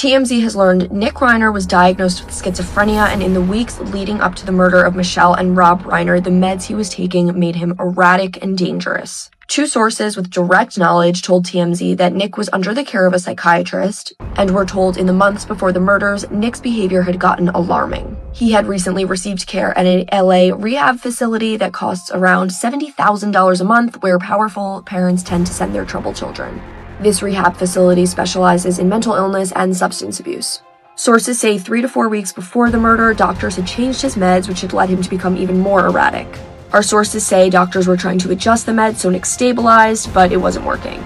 TMZ has learned Nick Reiner was diagnosed with schizophrenia, and in the weeks leading up to the murder of Michele and Rob Reiner, the meds he was taking made him erratic and dangerous. Two sources with direct knowledge told TMZ that Nick was under the care of a psychiatrist, and were told in the months before the murders, Nick's behavior had gotten alarming. He had recently received care at an LA rehab facility that costs around $70,000 a month, where powerful parents tend to send their troubled children. This rehab facility specializes in mental illness and substance abuse. Sources say 3 to 4 weeks before the murder, doctors had changed his meds, which had led him to become even more erratic. Our sources say doctors were trying to adjust the meds so Nick stabilized, but it wasn't working.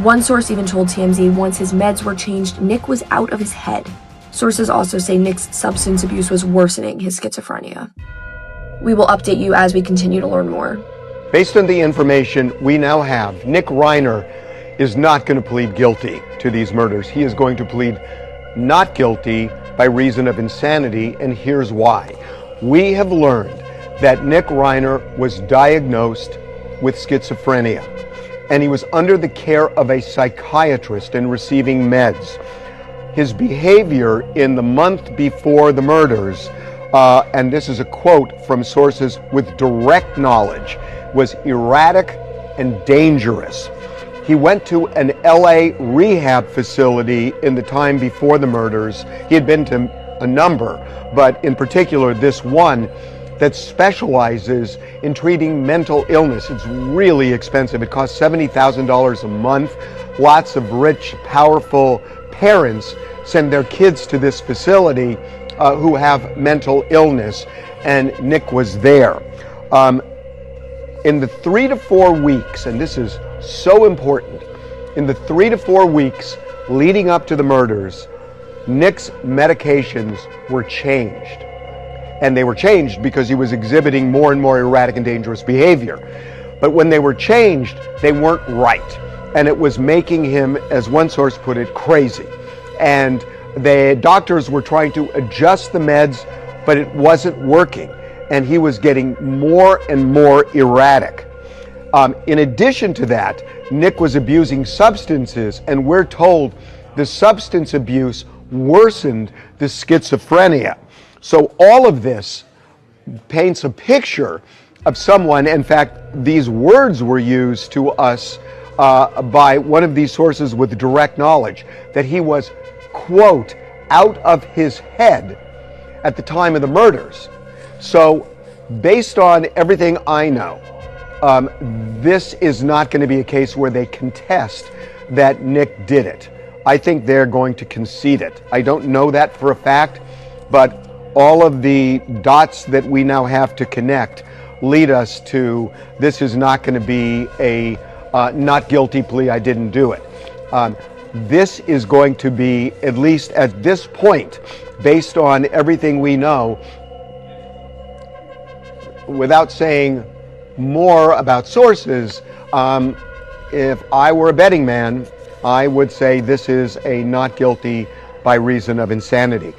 One source even told TMZ once his meds were changed, Nick was out of his head. Sources also say Nick's substance abuse was worsening his schizophrenia. We will update you as we continue to learn more. Based on the information we now have, Nick Reiner is not going to plead guilty to these murders. He is going to plead not guilty by reason of insanity, and here's why. We have learned that Nick Reiner was diagnosed with schizophrenia, and he was under the care of a psychiatrist and receiving meds. His behavior in the month before the murders, and this is a quote from sources with direct knowledge, was erratic and dangerous. He went to an LA rehab facility in the time before the murders. He had been to a number, but in particular this one that specializes in treating mental illness. It's really expensive. It costs $70,000 a month. Lots of rich, powerful parents send their kids to this facility who have mental illness, and Nick was there. In the 3 to 4 weeks, and this is so important, in the 3 to 4 weeks leading up to the murders, Nick's medications were changed. And they were changed because he was exhibiting more and more erratic and dangerous behavior. But when they were changed, they weren't right. And it was making him, as one source put it, crazy. And the doctors were trying to adjust the meds, but it wasn't working. And he was getting more and more erratic. In addition to that, Nick was abusing substances, and we're told the substance abuse worsened the schizophrenia. So all of this paints a picture of someone. In fact, these words were used to us by one of these sources with direct knowledge, that he was, quote, out of his head at the time of the murders. So based on everything I know, this is not going to be a case where they contest that Nick did it. I think they're going to concede it. I don't know that for a fact, but all of the dots that we now have to connect lead us to this is not going to be a not guilty plea, I didn't do it. This is going to be, at least at this point, based on everything we know, without saying more about sources, if I were a betting man, I would say this is a not guilty by reason of insanity.